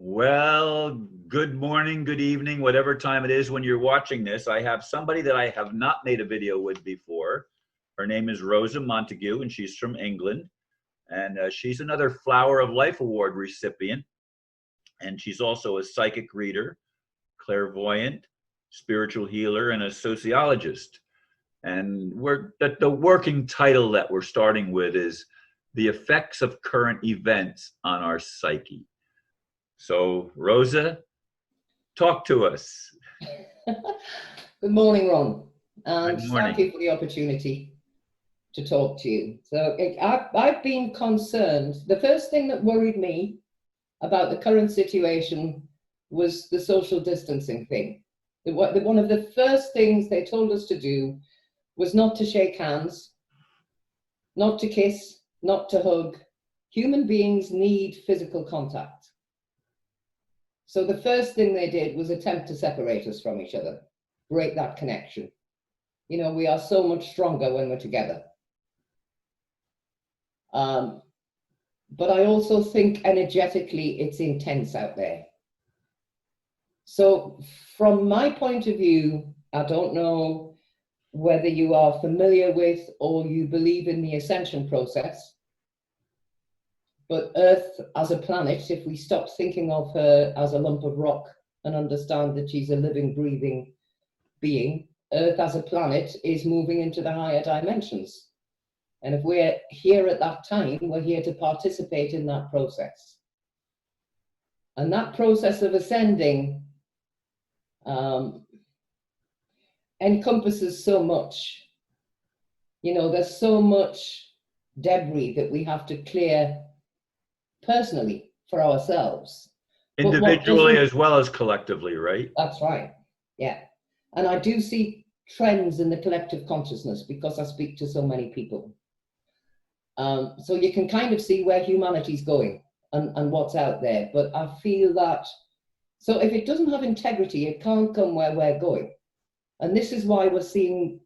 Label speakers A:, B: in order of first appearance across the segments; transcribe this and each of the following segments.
A: Well, good morning, good evening, whatever time it is when you're watching this. I have somebody that I have not made a video with before. Her name is Rosa Montague, and she's from England. And she's another Flower of Life Award recipient. And she's also a psychic reader, clairvoyant, spiritual healer, and a sociologist. And the working title that we're starting with is The Effects of Current Events on Our Psyche. So, Rosa, talk to us.
B: Good morning, Ron. And
A: Good morning.
B: thank you for the opportunity to talk to you. So I've been concerned. The first thing that worried me about the current situation was the social distancing thing. One of the first things they told us to do was not to shake hands, not to kiss, not to hug. Human beings need physical contact. So the first thing they did was attempt to separate us from each other, break that connection. You know, we are so much stronger when we're together. But I also think energetically it's intense out there. So from my point of view, I don't know whether you are familiar with or you believe in the ascension process. But Earth as a planet, if we stop thinking of her as a lump of rock and understand that she's a living, breathing being, Earth as a planet is moving into the higher dimensions. And if we're here at that time, we're here to participate in that process. And that process of ascending encompasses so much. You know, there's so much debris that we have to clear personally for ourselves.
A: Individually as well as collectively, right?
B: That's right, yeah. And I do see trends in the collective consciousness because I speak to so many people. So you can kind of see where humanity's going and what's out there. But I feel that, so if it doesn't have integrity, it can't come where we're going. And this is why we're seeing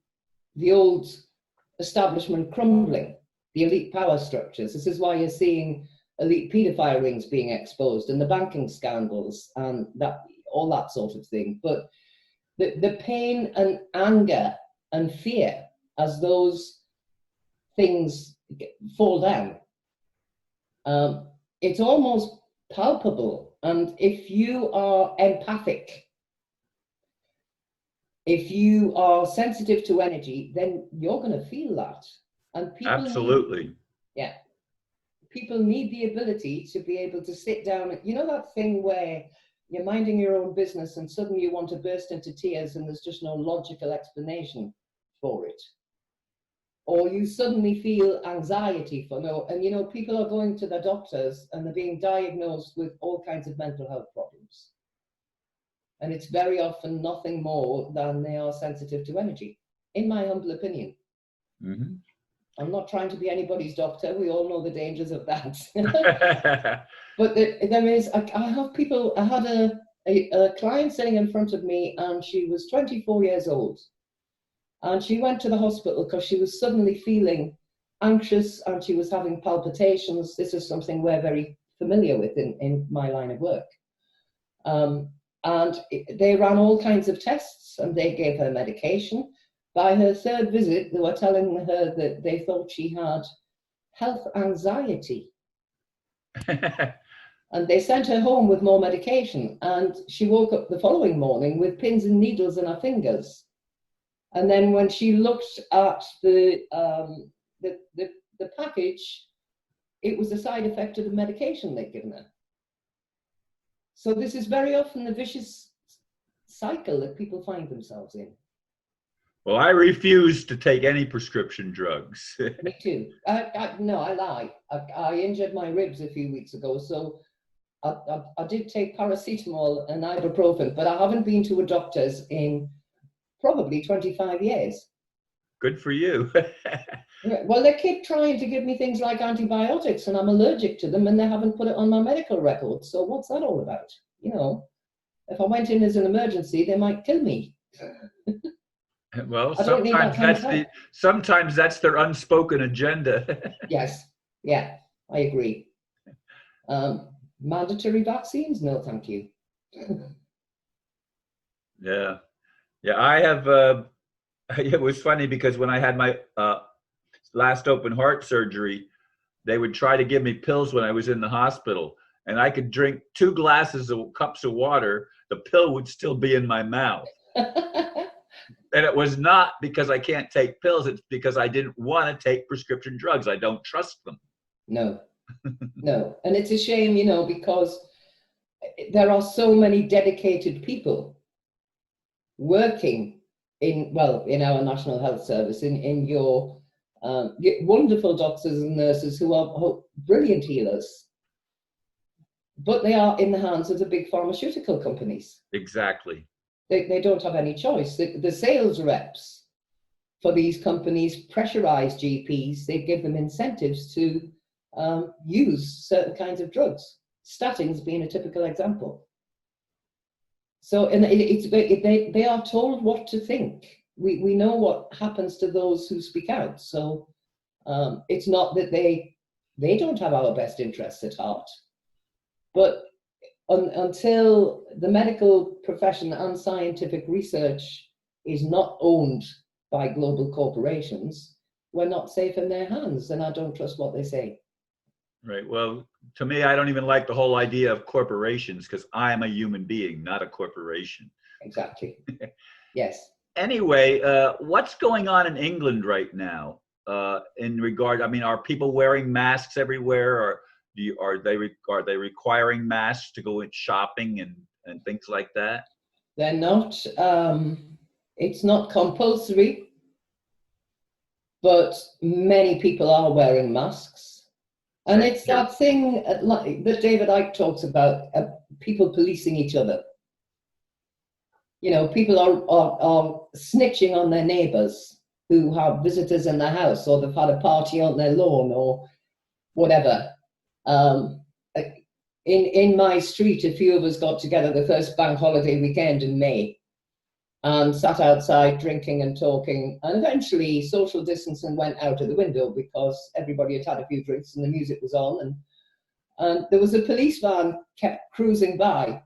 B: the old establishment crumbling, the elite power structures. This is why you're seeing elite paedophile rings being exposed and the banking scandals and that, all that sort of thing. But the pain and anger and fear as those things fall down, it's almost palpable. And if you are empathic, if you are sensitive to energy, then you're going to feel that. And people
A: Absolutely.
B: Yeah. People need the ability to be able to sit down. You know that thing where you're minding your own business and suddenly you want to burst into tears and there's just no logical explanation for it. Or you suddenly feel anxiety for no, and you know, people are going to the doctors and they're being diagnosed with all kinds of mental health problems. And it's very often nothing more than they are sensitive to energy, in my humble opinion. Mm-hmm. I'm not trying to be anybody's doctor. We all know the dangers of that. But there is, I have people, I had a client sitting in front of me and she was 24 years old. And she went to the hospital because she was suddenly feeling anxious and she was having palpitations. This is something we're very familiar with in my line of work. And they ran all kinds of tests and they gave her medication. By her third visit, they were telling her that they thought she had health anxiety. And they sent her home with more medication. And she woke up the following morning with pins and needles in her fingers. And then when she looked at the package, it was a side effect of the medication they'd given her. So this is very often the vicious cycle that people find themselves in.
A: Well, I refuse to take any prescription drugs.
B: Me too. No, I lie. I injured my ribs a few weeks ago, so I did take paracetamol and ibuprofen, but I haven't been to a doctor's in probably 25 years.
A: Good for you.
B: Well, they keep trying to give me things like antibiotics, and I'm allergic to them, and they haven't put it on my medical record. So what's that all about? You know, if I went in as an emergency, they might kill me.
A: Well, sometimes that's their unspoken agenda.
B: Yes, yeah, I agree. Mandatory vaccines? No, thank you.
A: Yeah. Yeah, I have it was funny because when I had my last open heart surgery, they would try to give me pills when I was in the hospital, and I could drink 2 cups of water, the pill would still be in my mouth. And it was not because I can't take pills, it's because I didn't want to take prescription drugs. I don't trust them.
B: No, no. And it's a shame, you know, because there are so many dedicated people working in, well, in our National Health Service, in your wonderful doctors and nurses who are brilliant healers, but they are in the hands of the big pharmaceutical companies.
A: Exactly.
B: They don't have any choice. The sales reps for these companies pressurize GPs. They give them incentives to use certain kinds of drugs, statins being a typical example. So, and they are told what to think. We know what happens to those who speak out. So it's not that they don't have our best interests at heart, but until the medical profession and scientific research is not owned by global corporations, we're not safe in their hands, and I don't trust what they say.
A: Right. Well, to me, I don't even like the whole idea of corporations because I am a human being, not a corporation.
B: Exactly. Yes.
A: Anyway, what's going on in England right now in regard? I mean, are people wearing masks everywhere, or are they requiring masks to go in shopping and things like that?
B: They're not. It's not compulsory, but many people are wearing masks. And
A: Same
B: it's
A: here.
B: that thing that David Icke talks about, people policing each other. You know, people are snitching on their neighbours who have visitors in their house, or they've had a party on their lawn, or whatever. In my street, a few of us got together the first bank holiday weekend in May and sat outside drinking and talking, and eventually social distancing went out of the window because everybody had had a few drinks and the music was on, and there was a police van kept cruising by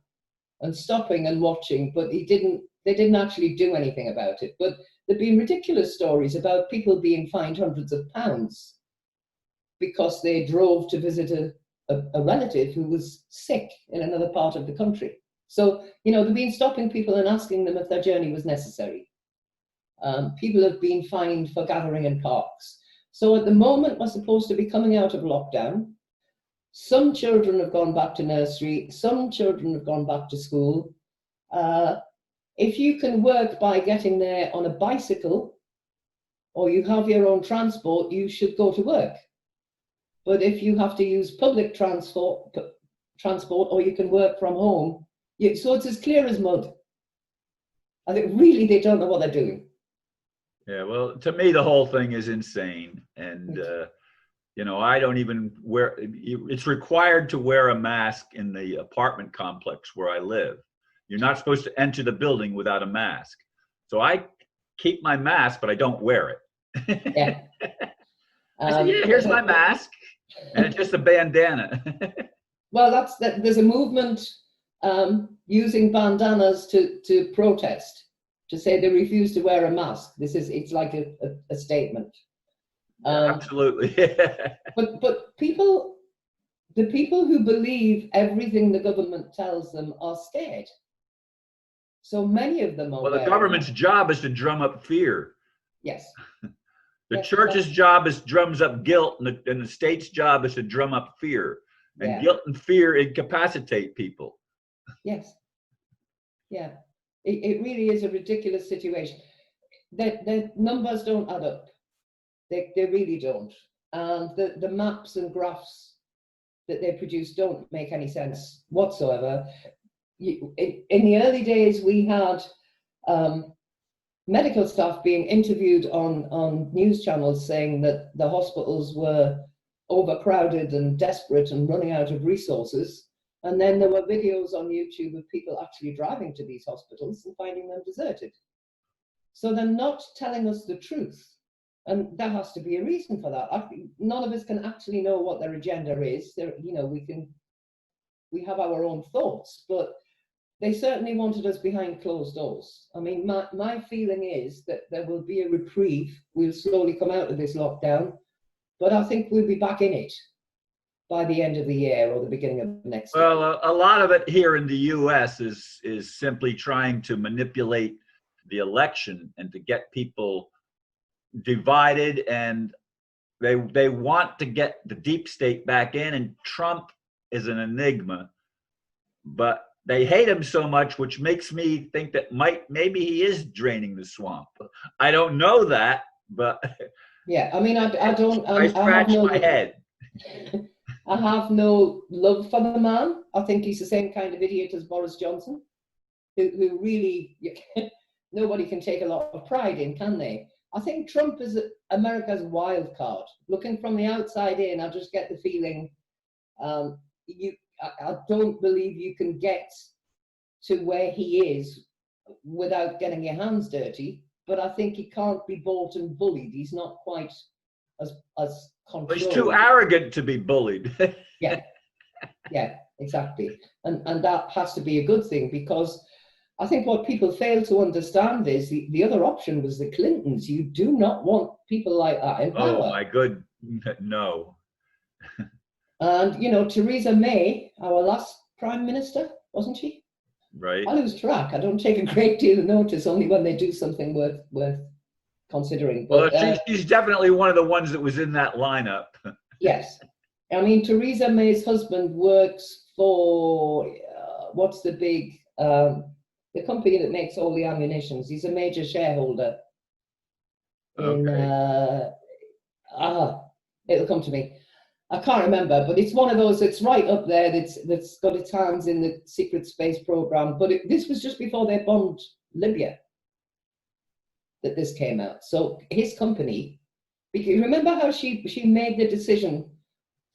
B: and stopping and watching, but they didn't actually do anything about it. But there've been ridiculous stories about people being fined hundreds of pounds because they drove to visit a relative who was sick in another part of the country. So, you know, they've been stopping people and asking them if their journey was necessary. People have been fined for gathering in parks. So at the moment, we're supposed to be coming out of lockdown. Some children have gone back to nursery. Some children have gone back to school. If you can work by getting there on a bicycle, or you have your own transport, you should go to work. But if you have to use public transport, or you can work from home, so it's as clear as mud. I think really they don't know what they're doing.
A: Yeah, well, to me, the whole thing is insane. And, you know, I don't even wear, it's required to wear a mask in the apartment complex where I live. You're not supposed to enter the building without a mask. So I keep my mask, but I don't wear it.
B: Yeah.
A: I said, yeah, here's my mask. And it's just a bandana.
B: Well, there's a movement using bandanas to protest, to say they refuse to wear a mask. It's like a statement.
A: Absolutely.
B: But the people who believe everything the government tells them are scared. So many of them are.
A: Well, the government's job is to drum up fear.
B: Yes.
A: The
B: Yes,
A: church's job is drums up guilt, and the state's job is to drum up fear. And
B: yeah.
A: Guilt and fear incapacitate people.
B: Yes. Yeah. It really is a ridiculous situation. The numbers don't add up. They really don't. And the maps and graphs that they produce don't make any sense whatsoever. In the early days, we had medical staff being interviewed on news channels saying that the hospitals were overcrowded and desperate and running out of resources. And then there were videos on YouTube of people actually driving to these hospitals and finding them deserted. So they're not telling us the truth. And there has to be a reason for that. None of us can actually know what their agenda is. You know, we can we have our own thoughts, but they certainly wanted us behind closed doors. I mean, my feeling is that there will be a reprieve. We'll slowly come out of this lockdown, but I think we'll be back in it by the end of the year or the beginning of next year.
A: Well, a lot of it here in the U.S. is simply trying to manipulate the election and to get people divided, and they want to get the deep state back in, and Trump is an enigma, but they hate him so much, which makes me think that maybe he is draining the swamp. I don't know that, but
B: yeah, I mean, I don't.
A: I scratch my head.
B: I have no love for the man. I think he's the same kind of idiot as Boris Johnson, who really nobody can take a lot of pride in, can they? I think Trump is America's wild card. Looking from the outside in, I just get the feeling I don't believe you can get to where he is without getting your hands dirty. But I think he can't be bought and bullied. He's not quite as controlled.
A: He's too arrogant to be bullied.
B: Yeah, exactly. And that has to be a good thing, because I think what people fail to understand is the other option was the Clintons. You do not want people like that in power.
A: Oh my good, no.
B: And, you know, Theresa May, our last prime minister, wasn't she?
A: Right.
B: I lose track. I don't take a great deal of notice, only when they do something worth considering. But,
A: well, she's definitely one of the ones that was in that lineup.
B: Yes. I mean, Theresa May's husband works for, what's the big, the company that makes all the ammunitions. He's a major shareholder in, it'll come to me. I can't remember, but it's one of those that's right up there that's got its hands in the secret space program. But this was just before they bombed Libya that this came out. So his company, because remember how she made the decision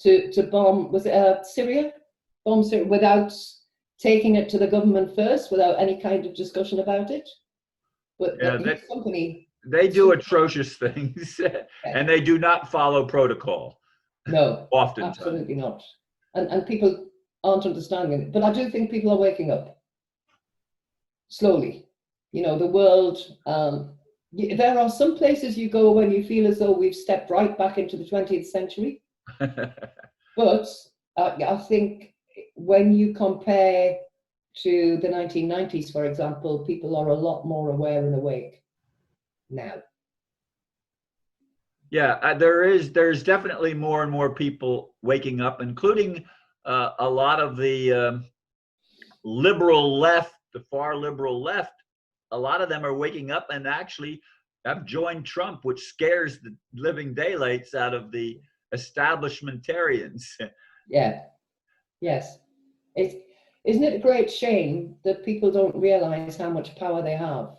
B: to bomb, was it Syria? Bomb Syria without taking it to the government first, without any kind of discussion about it? But
A: yeah,
B: his company...
A: They do atrocious things, and they do not follow protocol.
B: No,
A: oftentimes.
B: Absolutely not. And people aren't understanding it. But I do think people are waking up slowly. You know, the world, there are some places you go when you feel as though we've stepped right back into the 20th century. But I think when you compare to the 1990s, for example, people are a lot more aware and awake now.
A: Yeah, there's definitely more and more people waking up, including a lot of the liberal left, the far liberal left. A lot of them are waking up and actually have joined Trump, which scares the living daylights out of the establishmentarians.
B: Yeah. Yes. Isn't it a great shame that people don't realize how much power they have?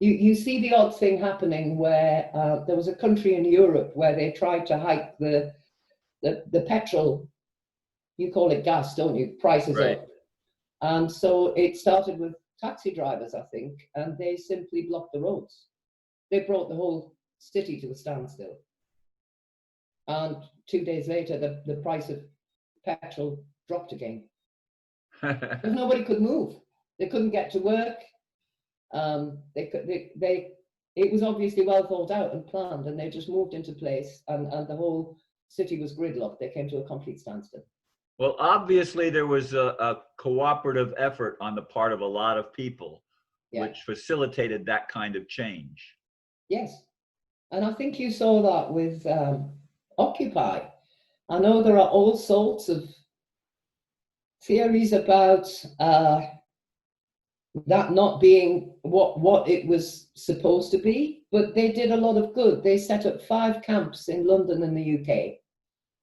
B: You see the odd thing happening where there was a country in Europe where they tried to hike the petrol, you call it gas, don't you? Prices
A: Right.
B: up. And so it started with taxi drivers, I think, and they simply blocked the roads. They brought the whole city to a standstill. And 2 days later, the price of petrol dropped again. Because nobody could move. They couldn't get to work. It was obviously well thought out and planned, and they just moved into place, and the whole city was gridlocked. They came to a complete standstill.
A: Well, obviously there was a cooperative effort on the part of a lot of people, which facilitated that kind of change.
B: Yes, and I think you saw that with Occupy. I know there are all sorts of theories about that not being what it was supposed to be, but they did a lot of good. They set up 5 camps in London and the UK,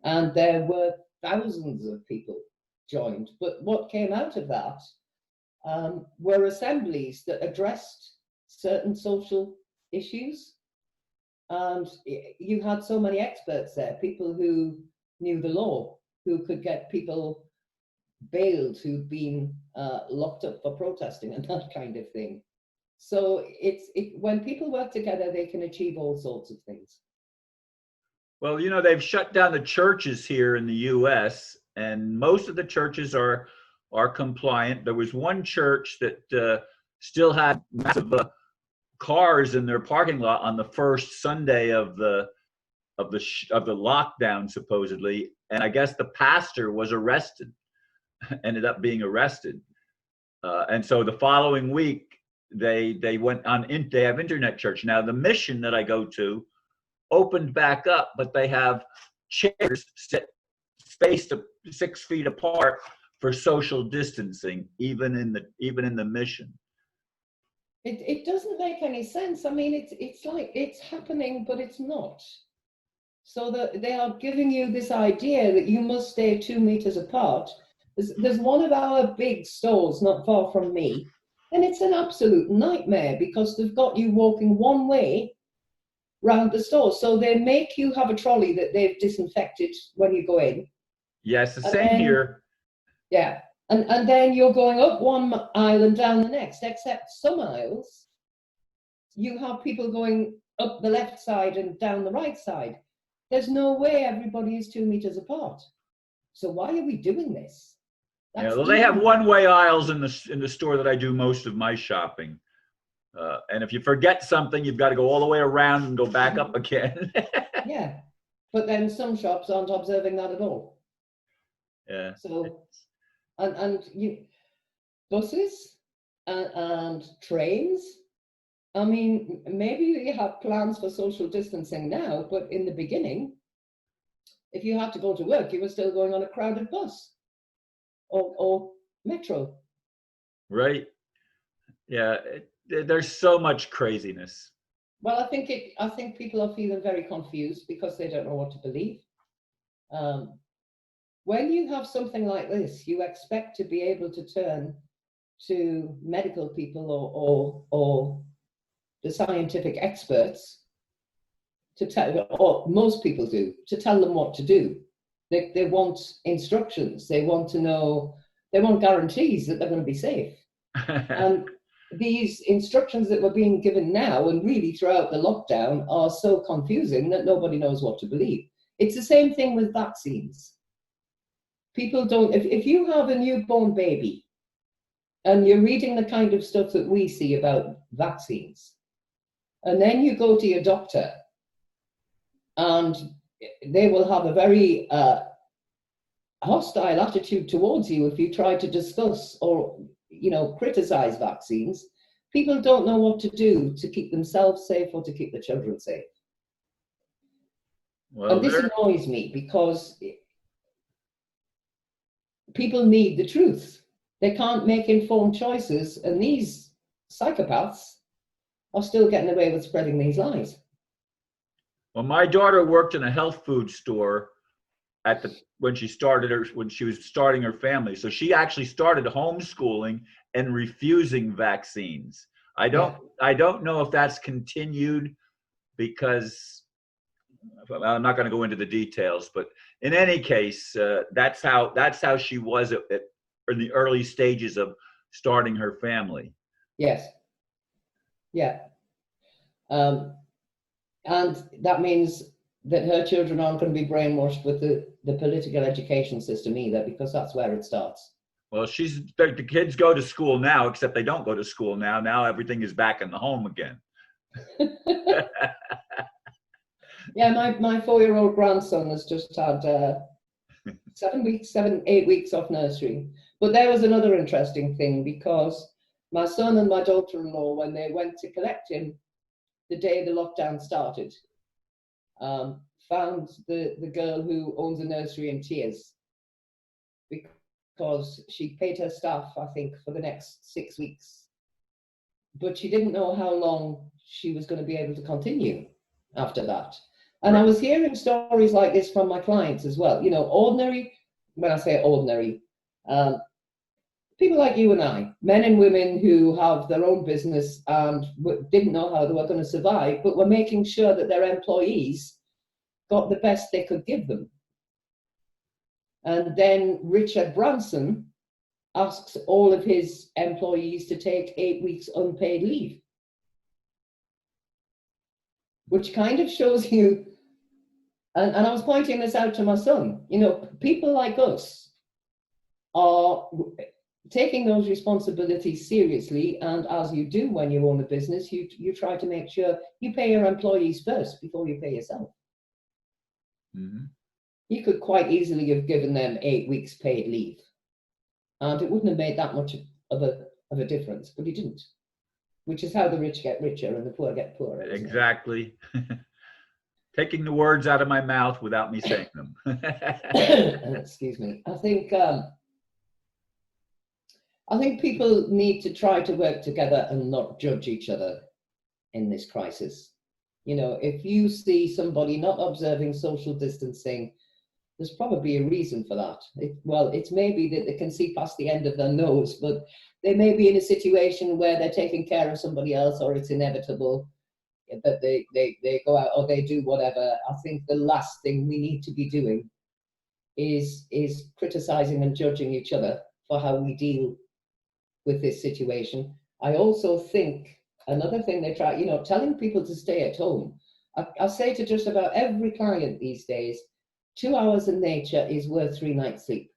B: and there were thousands of people joined. But what came out of that were assemblies that addressed certain social issues, and you had so many experts there, people who knew the law, who could get people bailed who'd been locked up for protesting and that kind of thing. So when people work together, they can achieve all sorts of things.
A: Well, you know, they've shut down the churches here in the U.S., and most of the churches are compliant. There was one church that still had massive cars in their parking lot on the first Sunday of the lockdown, supposedly, and I guess the pastor was arrested, ended up being arrested, and so the following week they went on. They have internet church now. The mission that I go to opened back up, but they have chairs spaced 6 feet apart for social distancing, even in the mission.
B: It doesn't make any sense. I mean, it's like it's happening, but it's not. So that they are giving you this idea that you must stay 2 meters apart. There's one of our big stores not far from me, and it's an absolute nightmare because they've got you walking one way round the store. So they make you have a trolley that they've disinfected when you go in.
A: Yes, the same here.
B: Yeah. And then you're going up one aisle and down the next, except some aisles, you have people going up the left side and down the right side. There's no way everybody is 2 meters apart. So why are we doing this?
A: Yeah, well, they have one-way aisles in the store that I do most of my shopping. And if you forget something, you've got to go all the way around and go back up again.
B: Yeah. But then some shops aren't observing that at all.
A: Yeah.
B: So, and buses and trains. I mean, maybe you have plans for social distancing now, but in the beginning, if you had to go to work, you were still going on a crowded bus or metro.
A: Right. Yeah. There's so much craziness.
B: Well, I think people are feeling very confused because they don't know what to believe. When you have something like this, you expect to be able to turn to medical people or the scientific experts to tell, or most people do, to tell them what to do. They want instructions. They want to know, they want guarantees that they're going to be safe. And these instructions that were being given now and really throughout the lockdown are so confusing that nobody knows what to believe. It's the same thing with vaccines. People don't, if you have a newborn baby and you're reading the kind of stuff that we see about vaccines, and then you go to your doctor and they will have a very hostile attitude towards you if you try to discuss or criticize vaccines. People don't know what to do to keep themselves safe or to keep the children safe. Well, and this annoys me because people need the truth. They can't make informed choices, and these psychopaths are still getting away with spreading these lies.
A: Well, my daughter worked in a health food store when she was starting her family. So she actually started homeschooling and refusing vaccines. I don't know if that's continued, because I'm not going to go into the details, but in any case, that's how she was in the early stages of starting her family.
B: Yes. Yeah. And that means that her children aren't going to be brainwashed with the political education system either, because that's where it starts.
A: Well, the kids go to school now, except they don't go to school now. Now everything is back in the home again.
B: Yeah, my 4-year-old grandson has just had 8 weeks off nursery. But there was another interesting thing, because my son and my daughter-in-law, when they went to collect him the day the lockdown started, found the girl who owns a nursery in tears, because she paid her staff, I think, for the next 6 weeks. But she didn't know how long she was going to be able to continue after that. And I was hearing stories like this from my clients as well. Ordinary, when I say ordinary, people like you and I, men and women who have their own business and didn't know how they were going to survive, but were making sure that their employees got the best they could give them. And then Richard Branson asks all of his employees to take 8 weeks unpaid leave, which kind of shows you, and I was pointing this out to my son, people like us are taking those responsibilities seriously, and as you do when you own a business, you try to make sure you pay your employees first before you pay yourself.
A: Mm-hmm.
B: You could quite easily have given them 8 weeks paid leave, and it wouldn't have made that much of a difference, but you didn't, which is how the rich get richer and the poor get poorer.
A: Exactly. Taking the words out of my mouth without me saying them.
B: Excuse me. I think people need to try to work together and not judge each other in this crisis. You know, if you see somebody not observing social distancing, there's probably a reason for that. It's maybe that they can see past the end of their nose, but they may be in a situation where they're taking care of somebody else, or it's inevitable that they go out or they do whatever. I think the last thing we need to be doing is criticizing and judging each other for how we deal with this situation. I also think another thing they try, you know, telling people to stay at home. I say to just about every client these days, 2 hours in nature is worth 3 nights sleep.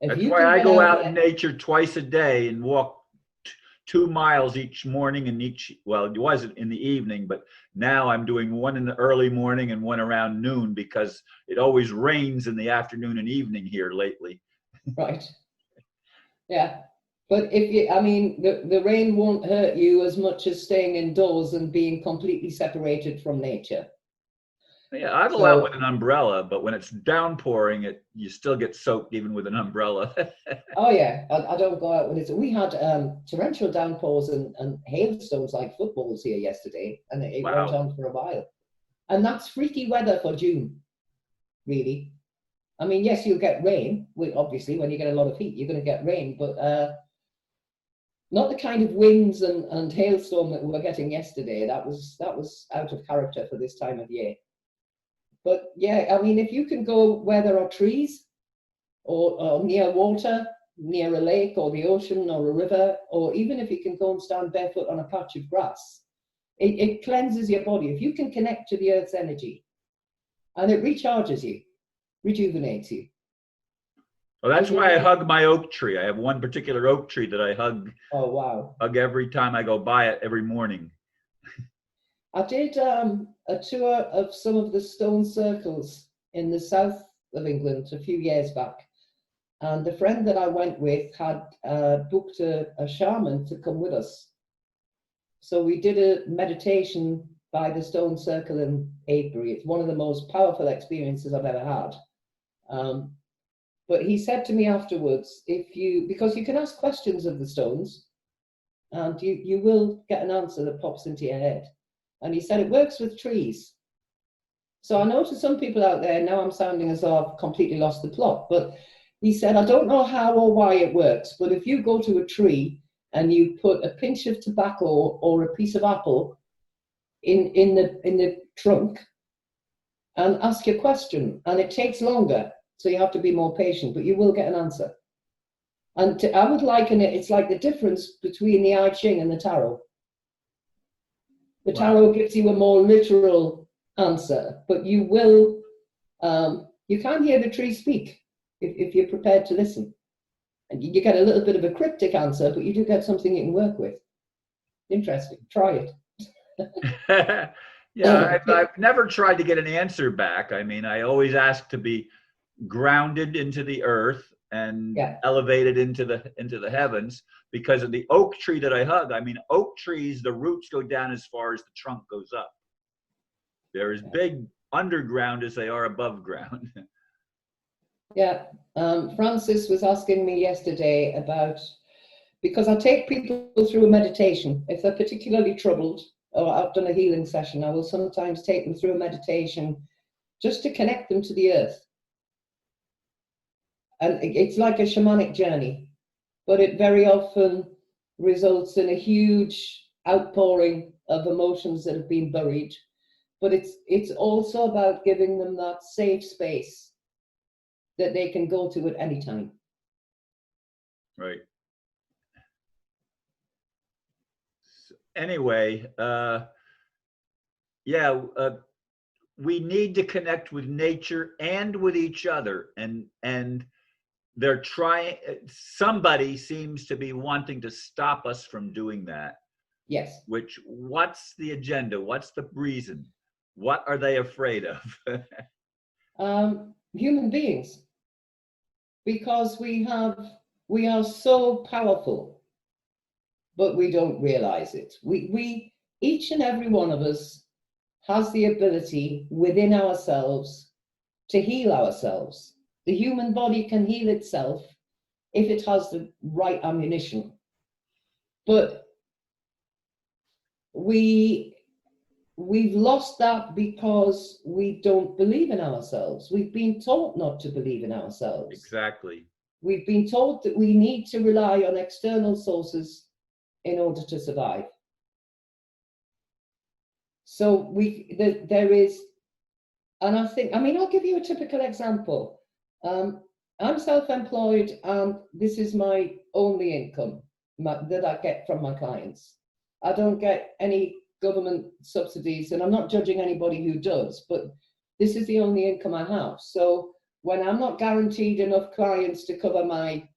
A: That's why I go out in nature twice a day and walk 2 miles each morning, and well, it wasn't in the evening, but now I'm doing one in the early morning and one around noon, because it always rains in the afternoon and evening here lately.
B: Right. Yeah. But I mean, the rain won't hurt you as much as staying indoors and being completely separated from nature.
A: Yeah, I go out with an umbrella, but when it's downpouring, you still get soaked even with an umbrella.
B: Oh yeah, I don't go out when it's. We had torrential downpours and hailstones like footballs here yesterday, and it
A: Wow.
B: went on for a while. And that's freaky weather for June, really. I mean, yes, you'll get rain. Obviously, when you get a lot of heat, you're going to get rain, but not the kind of winds and hailstorm that we were getting yesterday. That was out of character for this time of year. But yeah, I mean, if you can go where there are trees, or near water, near a lake or the ocean or a river, or even if you can go and stand barefoot on a patch of grass, it cleanses your body. If you can connect to the earth's energy, and it recharges you, rejuvenates you.
A: Well, that's why I hug my oak tree. I have one particular oak tree that I hug.
B: Oh, wow.
A: Hug every time I go by it every morning.
B: I did a tour of some of the stone circles in the south of England a few years back. And the friend that I went with had booked a shaman to come with us. So we did a meditation by the stone circle in Avebury. It's one of the most powerful experiences I've ever had. But he said to me afterwards, because you can ask questions of the stones, and you will get an answer that pops into your head. And he said it works with trees. So I know to some people out there, now I'm sounding as though I've completely lost the plot, but he said, I don't know how or why it works, but if you go to a tree and you put a pinch of tobacco or a piece of apple in the trunk and ask a question, and it takes longer, so you have to be more patient, but you will get an answer. And I would liken it, it's like the difference between the I Ching and the tarot. The tarot gives you a more literal answer, but you will, you can hear the tree speak if you're prepared to listen. And you get a little bit of a cryptic answer, but you do get something you can work with. Interesting. Try
A: it. Yeah, I've never tried to get an answer back. I mean, I always ask to be grounded into the earth and elevated into the heavens, because of the oak tree that I hug. I mean, oak trees, the roots go down as far as the trunk goes up. They're as big underground as they are above ground.
B: Yeah, Francis was asking me yesterday about, because I take people through a meditation. If they're particularly troubled, or I've done a healing session, I will sometimes take them through a meditation just to connect them to the earth. And it's like a shamanic journey, but it very often results in a huge outpouring of emotions that have been buried. But it's also about giving them that safe space that they can go to at any time.
A: Right. So anyway, we need to connect with nature and with each other, and they're trying, somebody seems to be wanting to stop us from doing that.
B: Yes.
A: Which, what's the agenda? What's the reason? What are they afraid of?
B: Human beings, because we are so powerful, but we don't realize it. We each and every one of us has the ability within ourselves to heal ourselves. The human body can heal itself if it has the right ammunition. But we've lost that because we don't believe in ourselves. We've been taught not to believe in ourselves.
A: Exactly.
B: We've been taught that we need to rely on external sources in order to survive. So there is, and I mean, I'll give you a typical example. I'm self-employed, and this is my only income that I get from my clients. I don't get any government subsidies, and I'm not judging anybody who does, but this is the only income I have. So when I'm not guaranteed enough clients to cover my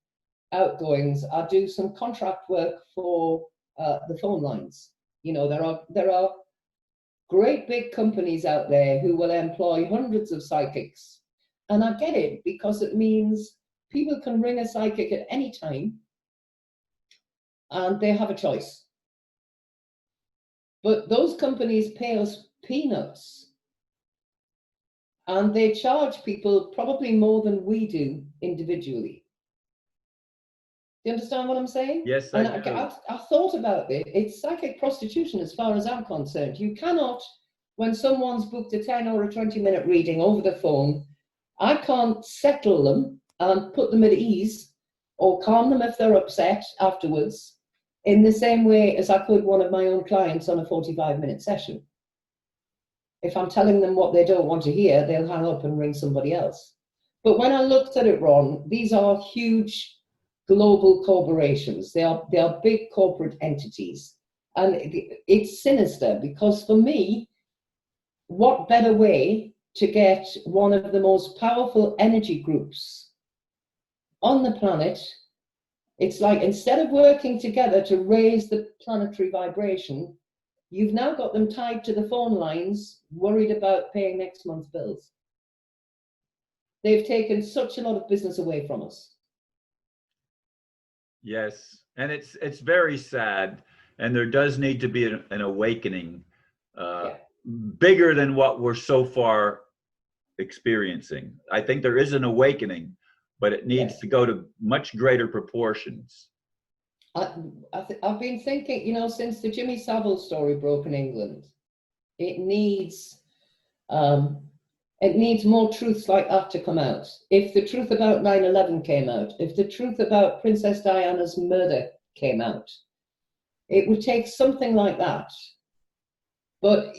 B: outgoings, I do some contract work for the phone lines. You know, there are great big companies out there who will employ hundreds of psychics. And I get it, because it means people can ring a psychic at any time and they have a choice. But those companies pay us peanuts, and they charge people probably more than we do individually. Do you understand what I'm saying?
A: Yes,
B: and
A: I do.
B: I thought about it. It's psychic prostitution as far as I'm concerned. You cannot, when someone's booked a 10 or a 20-minute reading over the phone, I can't settle them and put them at ease or calm them if they're upset afterwards in the same way as I could one of my own clients on a 45-minute session. If I'm telling them what they don't want to hear, they'll hang up and ring somebody else. But when I looked at it, Ron, these are huge global corporations. They are big corporate entities. And it's sinister, because for me, what better way to get one of the most powerful energy groups on the planet? It's like, instead of working together to raise the planetary vibration, you've now got them tied to the phone lines, worried about paying next month's bills. They've taken such a lot of business away from us.
A: Yes, and it's very sad, and there does need to be an awakening, bigger than what we're so far experiencing. I think there is an awakening, but it needs to go to much greater proportions.
B: I've been thinking, you know, since the Jimmy Savile story broke in England, it needs more truths like that to come out. If the truth about 9/11 came out, if the truth about Princess Diana's murder came out, it would take something like that. But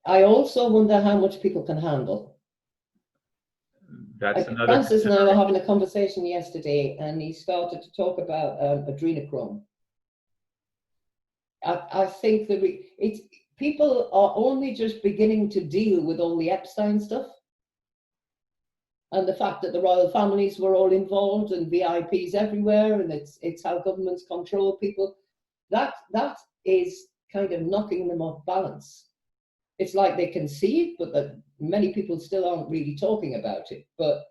B: I also wonder how much people can handle.
A: That's another.
B: Francis and I were having a conversation yesterday, and he started to talk about adrenochrome. I think that people are only just beginning to deal with all the Epstein stuff, and the fact that the royal families were all involved and VIPs everywhere, and it's how governments control people. That is kind of knocking them off balance. It's like they can see it, but that many people still aren't really talking about it. But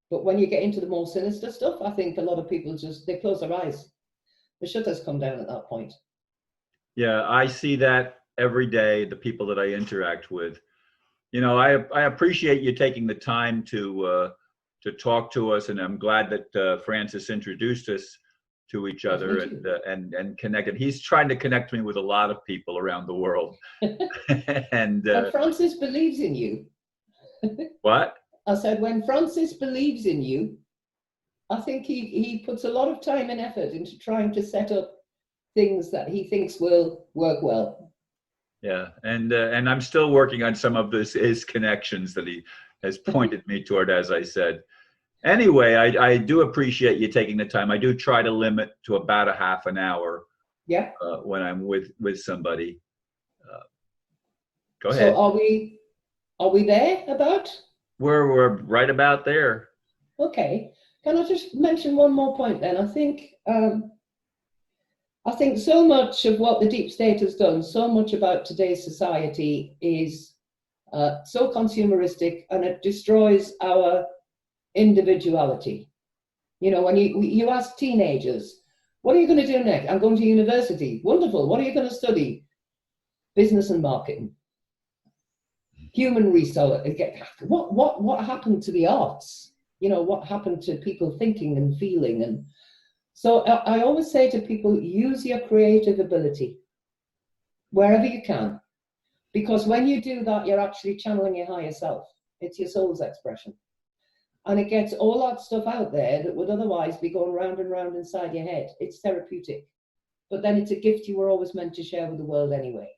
B: when you get into the more sinister stuff, I think a lot of people they close their eyes. The shutters come down at that point.
A: Yeah, I see that every day, the people that I interact with. You know, I appreciate you taking the time to talk to us, and I'm glad that Francis introduced us to each other and connected. He's trying to connect me with a lot of people around the world. and
B: Francis believes in you.
A: What?
B: I said, when Francis believes in you, I think he puts a lot of time and effort into trying to set up things that he thinks will work well.
A: Yeah, and I'm still working on some of his connections that he has pointed me toward, as I said. Anyway, I do appreciate you taking the time. I do try to limit to about a half an hour.
B: Yeah.
A: When I'm with somebody. Go ahead.
B: So are we there about?
A: We're right about there.
B: Okay. Can I just mention one more point then? I think so much of what the deep state has done, so much about today's society is so consumeristic, and it destroys our individuality. You know, when you ask teenagers, what are you going to do next? I'm going to university. Wonderful. What are you going to study? Business and marketing. Human resource. What happened to the arts? You know, what happened to people thinking and feeling? And so I always say to people, use your creative ability wherever you can. Because when you do that, you're actually channeling your higher self. It's your soul's expression. And it gets all that stuff out there that would otherwise be going round and round inside your head. It's therapeutic. But then it's a gift you were always meant to share with the world anyway.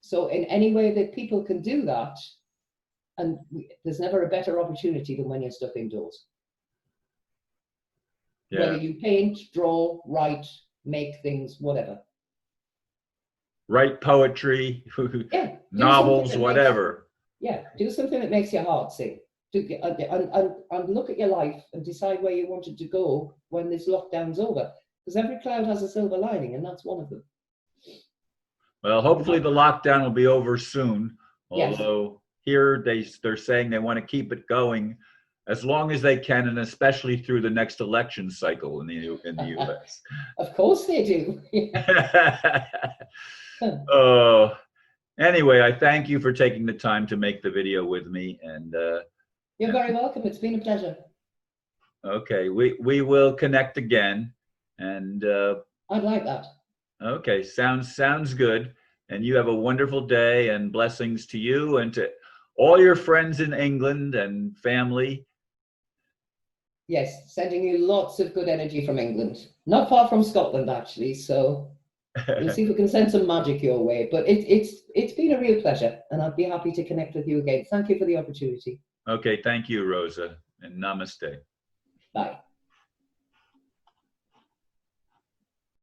B: So in any way that people can do that, and there's never a better opportunity than when you're stuck indoors. Yeah. Whether you paint, draw, write, make things, whatever.
A: Write poetry,
B: yeah,
A: novels, whatever.
B: Do something that makes your heart sing. And look at your life and decide where you wanted to go when this lockdown's over. Because every cloud has a silver lining, and that's one of them.
A: Well, hopefully the lockdown will be over soon. Although yes. Here they're saying they want to keep it going as long as they can, and especially through the next election cycle in the U.S.
B: Of course they do.
A: Anyway, I thank you for taking the time to make the video with me, and
B: you're very welcome. It's been a pleasure.
A: Okay, we will connect again, and
B: I'd like that.
A: Okay, sounds good. And you have a wonderful day, and blessings to you and to all your friends in England and family.
B: Yes, sending you lots of good energy from England. Not far from Scotland, actually, so we'll see if we can send some magic your way. But it's been a real pleasure, and I'd be happy to connect with you again. Thank you for the opportunity.
A: Okay, thank you, Rosa, and namaste.
B: Bye.